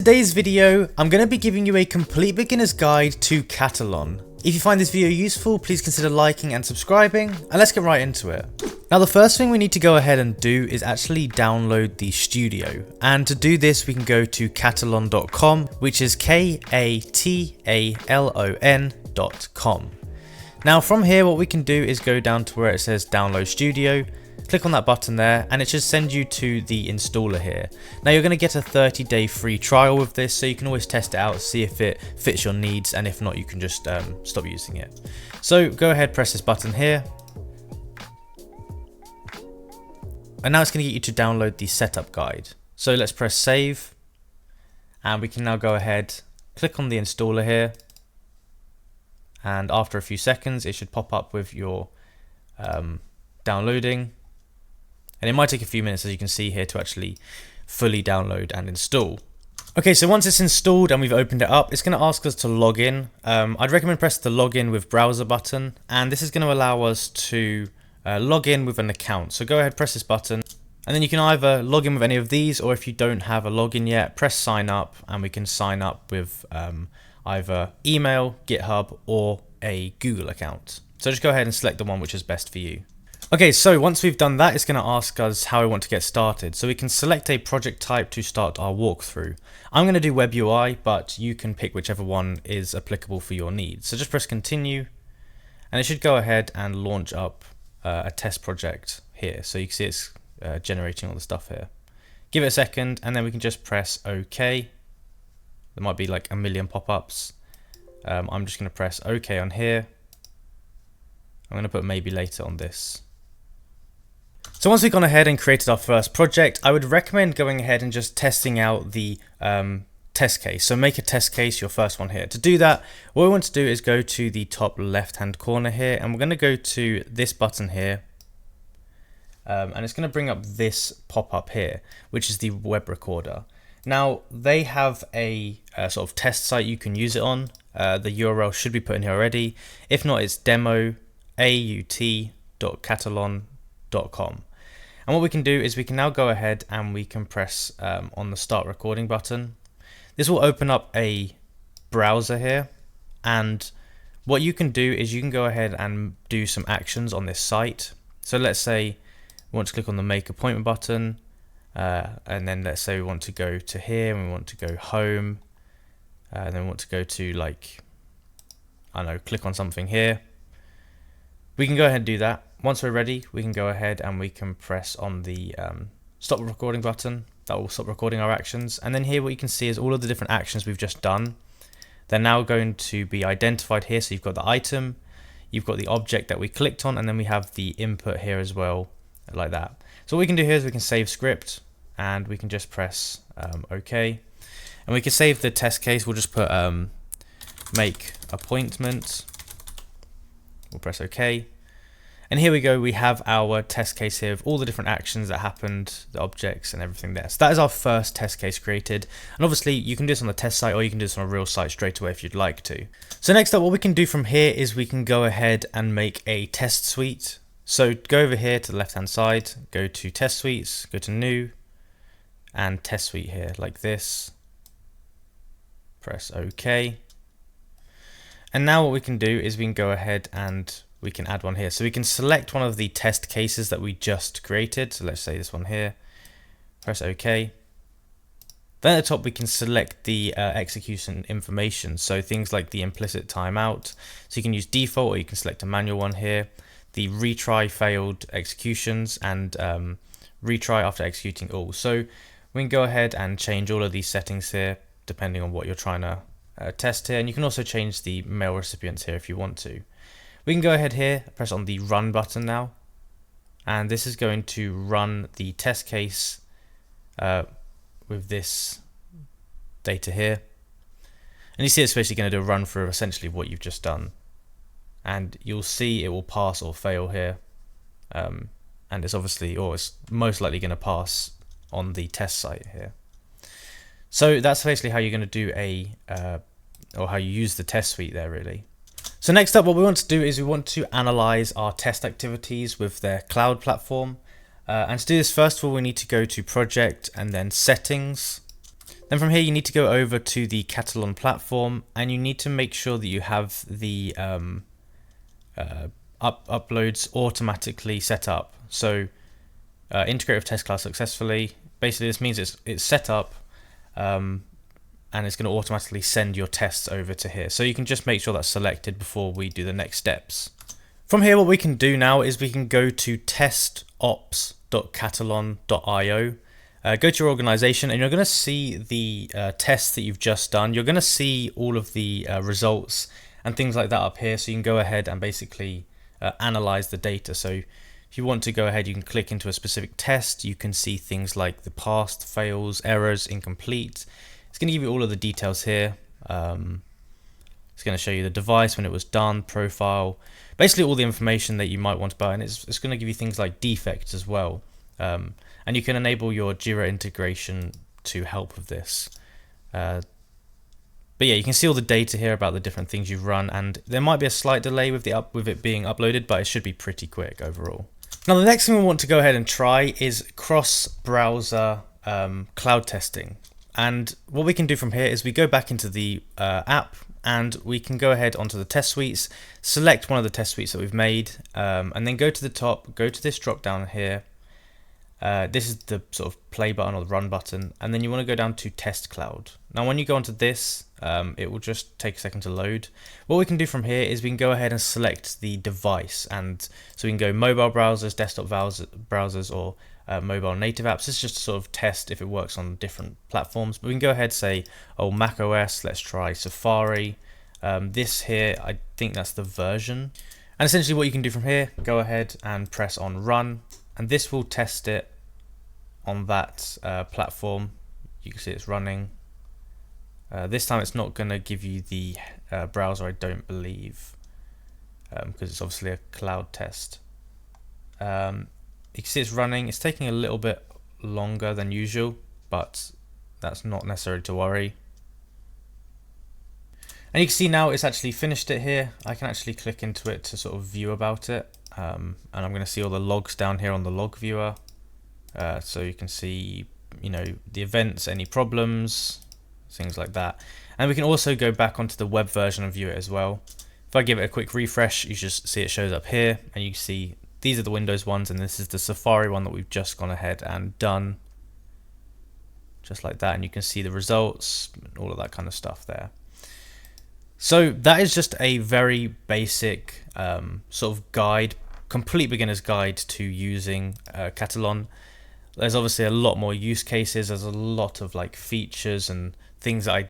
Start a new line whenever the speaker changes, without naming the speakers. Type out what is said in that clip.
today's video, I'm going to be giving you a complete beginner's guide to Katalon. If you find this video useful, please consider liking and subscribing, and let's get right into it. Now the first thing we need to go ahead and do is actually download the studio, and to do this we can go to katalon.com, which is katalon.com. Now from here what we can do is go down to where it says download studio, click on that button there, and it should send you to the installer here. Now you're going to get a 30-day free trial with this, so you can always test it out, see if it fits your needs, and if not you can just stop using it. So go ahead, press this button here, and now it's going to get you to download the setup guide. So let's press save, and we can now go ahead, click on the installer here, and after a few seconds it should pop up with your downloading. And it might take a few minutes, as you can see here, to actually fully download and install. Okay, so once it's installed and we've opened it up, it's going to ask us to log in. I'd recommend press the login with browser button, and this is going to allow us to log in with an account. So go ahead, press this button, and then you can either log in with any of these, or if you don't have a login yet, press sign up, and we can sign up with either email, GitHub, or a Google account. So just go ahead and select the one which is best for you. Okay, so once we've done that, it's going to ask us how we want to get started. So we can select a project type to start our walkthrough. I'm going to do Web UI, but you can pick whichever one is applicable for your needs. So just press continue, and it should go ahead and launch up a test project here. So you can see it's generating all the stuff here. Give it a second, and then we can just press OK. There might be like a million pop-ups. I'm just going to press OK on here. I'm going to put maybe later on this. So once we've gone ahead and created our first project, I would recommend going ahead and just testing out the test case. So make a test case, your first one here. To do that, what we want to do is go to the top left hand corner here, and we're going to go to this button here, and it's going to bring up this pop-up here, which is the web recorder. Now they have a sort of test site you can use it on. The URL should be put in here already. If not, it's demo.katalon.com. And what we can do is we can now go ahead and we can press on the start recording button. This will open up a browser here, and what you can do is you can go ahead and do some actions on this site. So let's say we want to click on the make appointment button, and then let's say we want to go to here and we want to go home, and then we want to go to, like, I don't know, click on something here. We can go ahead and do that. Once we're ready, we can go ahead and we can press on the stop recording button. That will stop recording our actions. And then here what you can see is all of the different actions we've just done. They're now going to be identified here. So you've got the item, you've got the object that we clicked on, and then we have the input here as well, like that. So what we can do here is we can save script, and we can just press OK. And we can save the test case. We'll just put make appointment. We'll press OK. And here we go, we have our test case here of all the different actions that happened, the objects and everything there. So that is our first test case created. And obviously you can do this on the test site, or you can do this on a real site straight away if you'd like to. So next up, what we can do from here is we can go ahead and make a test suite. So go over here to the left hand side, go to test suites, go to new, and test suite here like this. Press OK. And now what we can do is we can go ahead and we can add one here. So we can select one of the test cases that we just created. So let's say this one here, press OK. Then at the top we can select the execution information. So things like the implicit timeout. So you can use default, or you can select a manual one here. The retry failed executions, and retry after executing all. So we can go ahead and change all of these settings here depending on what you're trying to test here. And you can also change the mail recipients here if you want to. We can go ahead here, press on the run button now, and this is going to run the test case with this data here. And you see it's basically going to do a run through essentially what you've just done. And you'll see it will pass or fail here. And it's obviously, or it's most likely going to pass on the test site here. So that's basically how you're going to do or how you use the test suite there really. So next up, what we want to do is we want to analyze our test activities with their cloud platform. And to do this, first of all, we need to go to project and then settings. Then from here you need to go over to the Katalon platform, and you need to make sure that you have the uploads automatically set up. So integrate with test class successfully. Basically this means it's set up and it's going to automatically send your tests over to here. So you can just make sure that's selected before we do the next steps. From here what we can do now is we can go to testops.katalon.io. Go to your organization and you're going to see the tests that you've just done. You're going to see all of the results and things like that up here, so you can go ahead and basically analyze the data. So if you want to go ahead, you can click into a specific test. You can see things like the passed, fails, errors, incomplete. It's going to give you all of the details here. It's going to show you the device, when it was done, profile, basically all the information that you might want about, and it's going to give you things like defects as well. And you can enable your Jira integration to help with this. But yeah, you can see all the data here about the different things you've run, and there might be a slight delay with it being uploaded, but it should be pretty quick overall. Now the next thing we want to go ahead and try is cross-browser cloud testing. And what we can do from here is we go back into the app, and we can go ahead onto the test suites, select one of the test suites that we've made, and then go to the top, go to this drop down here. This is the sort of play button or the run button, and then you want to go down to test cloud. Now when you go onto this, it will just take a second to load. What we can do from here is we can go ahead and select the device, and so we can go mobile browsers, desktop browsers, or mobile native apps. This is just to sort of test if it works on different platforms. But we can go ahead and say, oh, Mac OS, let's try Safari. This here, I think that's the version. And essentially what you can do from here, go ahead and press on run, and this will test it on that platform. You can see it's running. This time it's not going to give you the browser, I don't believe, because it's obviously a cloud test. You can see it's running. It's taking a little bit longer than usual, but that's not necessary to worry. And you can see now it's actually finished it here. I can actually click into it to sort of view about it. And I'm going to see all the logs down here on the log viewer. So you can see, you know, the events, any problems, things like that. And we can also go back onto the web version and view it as well. If I give it a quick refresh, you just see it shows up here, and you can see these are the Windows ones, and this is the Safari one that we've just gone ahead and done. Just like that, and you can see the results, all of that kind of stuff there. So that is just a very basic sort of guide, complete beginner's guide to using Katalon. There's obviously a lot more use cases. There's a lot of like features and things that I